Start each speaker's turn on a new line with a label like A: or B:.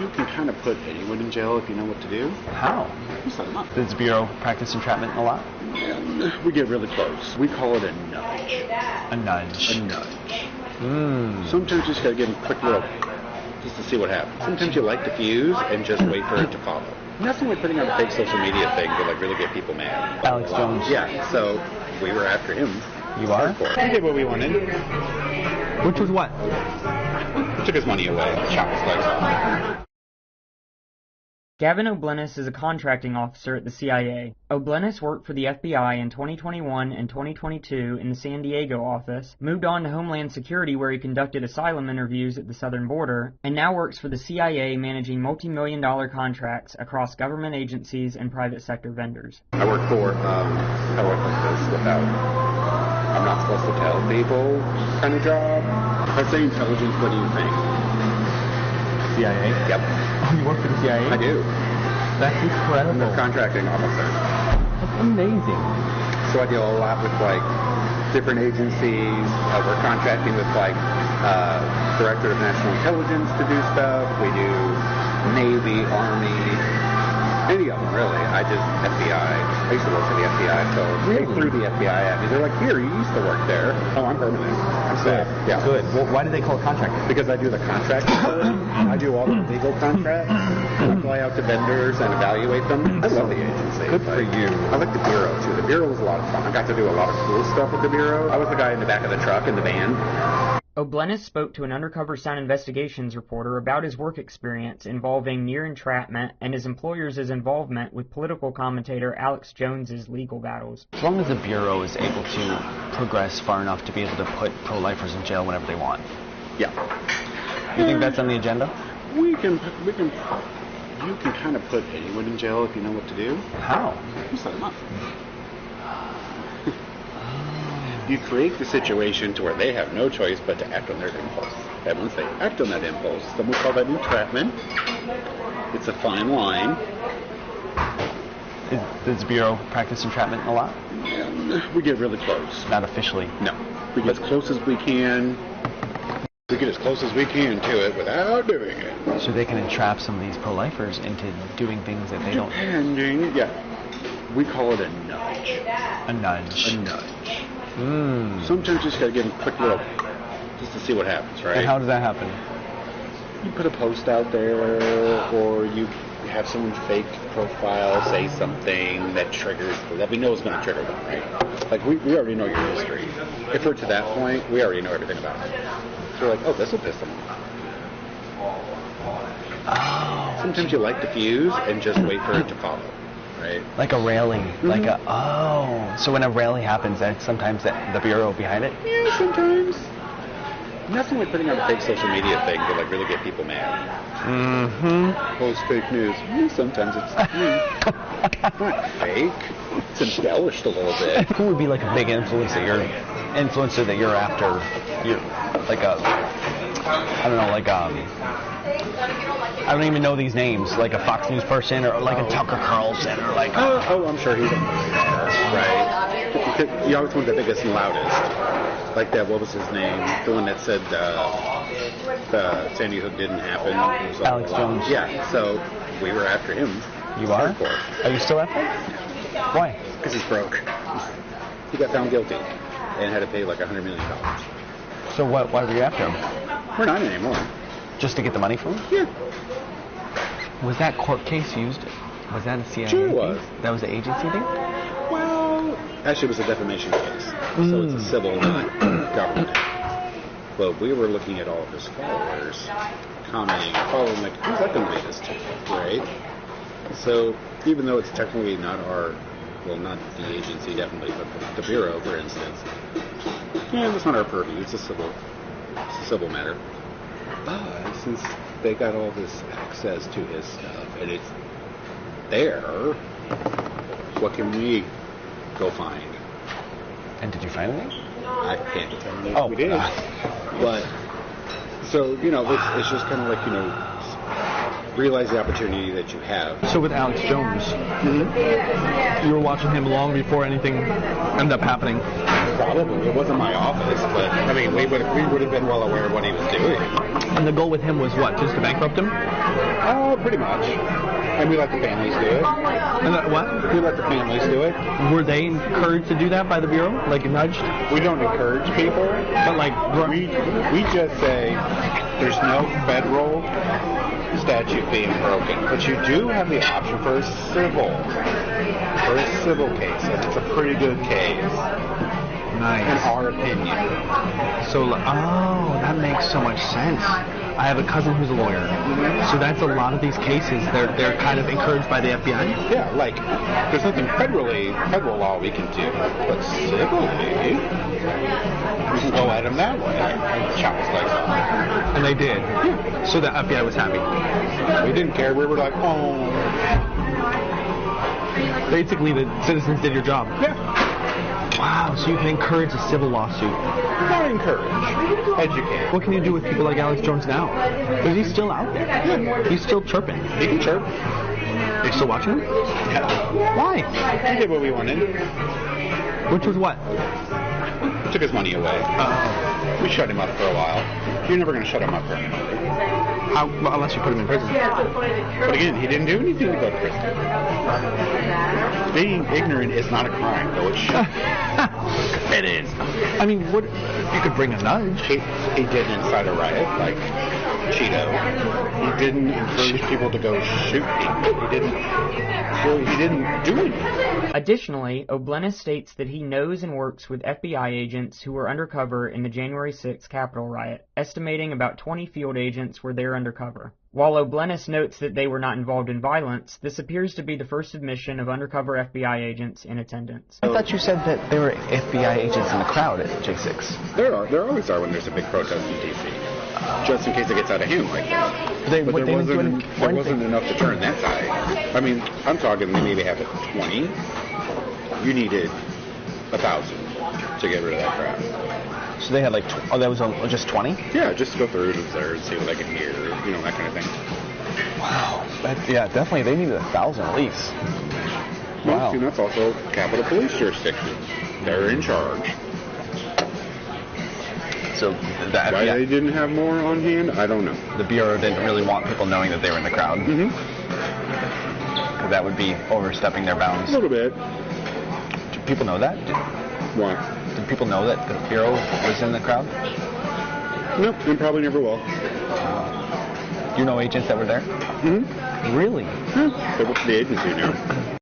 A: You can kind of put anyone in jail if you know what to do.
B: How?
A: You set them up.
B: Does the Bureau practice entrapment a lot?
A: We get really close. We call it a nudge.
B: A nudge.
A: A nudge. Sometimes you just gotta give them a quick little, just to see what happens. Sometimes you light the fuse and just wait for it to follow. Nothing like putting on a fake social media thing to like really get people mad.
B: Alex Jones.
A: Yeah, so we were after him.
B: You are?
A: We did what we wanted.
B: Which was what?
A: Took his money away, chopped his legs off.
C: Gavin O'Blennis is a contracting officer at the CIA. O'Blennis worked for the FBI in 2021 and 2022 in the San Diego office, moved on to Homeland Security where he conducted asylum interviews at the southern border, and now works for the CIA managing multi-million-dollar contracts across government agencies and private sector vendors.
A: I work for, how do I put this without, I'm not supposed to tell people kind of job. If I say intelligence, what do you think?
B: CIA?
A: Yep.
B: Oh, you work for the CIA?
A: I do.
B: That's incredible.
A: I'm a contracting officer.
B: That's amazing.
A: So I deal a lot with like different agencies. We're contracting with like Director of National Intelligence to do stuff. We do Navy, Army, any of them really. I just FBI. I used to work for the FBI, so they threw the FBI at me. They're like, here, you used to work there. Oh, I'm permanent. I'm safe. Yeah.
B: Good. Well, why do they call it contracting?
A: Because I do the contract. I do all the legal contracts. I fly out to vendors and evaluate them. I love the agency.
B: Good for you.
A: I like the Bureau, too. The Bureau was a lot of fun. I got to do a lot of cool stuff with the Bureau. I was the guy in the back of the truck in the van.
C: O'Blennis spoke to an Undercover Sound Investigations reporter about his work experience involving near entrapment and his employer's involvement with political commentator Alex Jones's legal battles.
B: As long as the Bureau is able to progress far enough to be able to put pro-lifers in jail whenever they want.
A: Yeah.
B: You think that's on the agenda?
A: You can kind of put anyone in jail if you know what to do.
B: How?
A: You set them up. You create the situation to where they have no choice but to act on their impulse. And once they act on that impulse, then we call that entrapment. It's a fine line.
B: Does the Bureau practice entrapment a lot?
A: We get really close.
B: Not officially?
A: No. We get as close as we can. We get as close as we can to it without doing it.
B: So they can entrap some of these pro-lifers into doing things that they don't...
A: Depending, yeah. We call it a nudge.
B: A nudge.
A: A nudge. Sometimes you just gotta give them a quick little, just to see what happens, right?
B: And how does that happen?
A: You put a post out there, or you have someone fake profile say something that triggers, that we know is going to trigger them, right? Like, we already know your history. If we're to that point, we already know everything about it. So we're like, oh, this will piss them off.
B: Oh.
A: Sometimes you light the fuse and just wait for it to follow. Right.
B: Like a rally, like so when a rally happens, that's sometimes the Bureau behind it?
A: Yeah, sometimes. Nothing like putting on a fake social media thing to like really get people mad. Post fake news. Yeah, sometimes it's not fake. It's embellished a little bit.
B: Who would be like a big influencer that you're after? You're like a, I don't know, like I don't even know these names, like a Fox News person or like a Tucker Carlson or like...
A: I'm sure he's right. You always want the biggest and loudest. Like that, what was his name? The one that said the Sandy Hook didn't happen.
B: Alex Jones.
A: Yeah, so we were after him.
B: You are? Are you still after him? Why?
A: Because he's broke. He got found guilty and had to pay like $100 million.
B: So why were you after him?
A: We're not anymore.
B: Just to get the money from him?
A: Yeah.
B: Was that court case used? Was that a CIA
A: Sure it was.
B: thing? That was the agency thing?
A: Well, actually it was a defamation case. So it's a civil, not government. But we were looking at all of his followers, commenting, following, like, who's that going to lead us to, right? So even though it's technically not our, well, not the agency definitely, but the Bureau, for instance, yeah, that's not our purview. It's a civil matter. But since they got all this access to his stuff and it's there, what can we go find?
B: And did you find anything?
A: I can't tell you if we did. But, so, it's just kind of like, realize the opportunity that you have.
D: So with Alex Jones, you were watching him long before anything ended up happening?
A: Probably. It wasn't my office, but, we would have been well aware of what he was doing.
D: And the goal with him was what? Just to bankrupt him?
A: Pretty much. And we let the families do it.
D: And what?
A: We let the families do it.
D: Were they encouraged to do that by the Bureau? Like nudged?
A: We don't encourage people.
D: But like...
A: We just say there's no federal statute being broken. But you do have the option for a civil case. And it's a pretty good case.
B: Nice.
A: In our opinion.
D: So, that makes so much sense. I have a cousin who's a lawyer. So that's a lot of these cases. They're kind of encouraged by the FBI.
A: Yeah, like there's nothing federal law we can do, but civilly we can go at them that way. And chop his legs off.
D: And they did. Yeah. So the FBI was happy.
A: We didn't care. We were like, oh.
D: Basically, the citizens did your job.
A: Yeah.
D: Wow, so you can encourage a civil lawsuit.
A: Not encourage. Educate.
D: What can you do with people like Alex Jones now? Is he still out there?
A: Yeah.
D: He's still chirping.
A: He can chirp.
D: Are you still watching him?
A: Yeah.
D: Why?
A: We did what we wanted.
D: Which was what?
A: We took his money away. We shut him up for a while. You're never going to shut him up permanently.
D: Unless you put him in prison.
A: But again, he didn't do anything to go to prison. Being ignorant is not a crime, though it should.
D: It is. I mean, what? You could bring a nudge.
A: He didn't incite a riot like Cheeto. He didn't encourage people to go shoot people. He didn't do anything.
C: Additionally, O'Blennis states that he knows and works with FBI agents who were undercover in the January 6th Capitol riot, estimating about 20 field agents were there undercover. While O'Blennis notes that they were not involved in violence, this appears to be the first admission of undercover FBI agents in attendance.
B: I thought you said that there were FBI agents in the crowd at J6.
A: There always are when there's a big protest in D.C. Just in case it gets out of hand like that.
B: But
A: There wasn't enough to turn that side. I mean, I'm talking they maybe have 20. You needed 1,000 to get rid of that crowd.
B: So they had like, that was just 20?
A: Yeah, just to go through and observe and see what they can hear, that kind of thing.
B: Wow. Definitely. They needed 1,000 at least.
A: Well, and that's also Capitol Police jurisdiction. They're in charge.
B: So
A: why they didn't have more on hand, I don't know.
B: The Bureau didn't really want people knowing that they were in the crowd.
A: Mm-hmm.
B: Because that would be overstepping their bounds.
A: A little bit.
B: Do people know that?
A: Why?
B: Did people know that the Bureau was in the crowd?
A: Nope, and probably never will.
B: You know agents that were there?
A: Mm-hmm.
B: Really?
A: Yeah. The agency knew.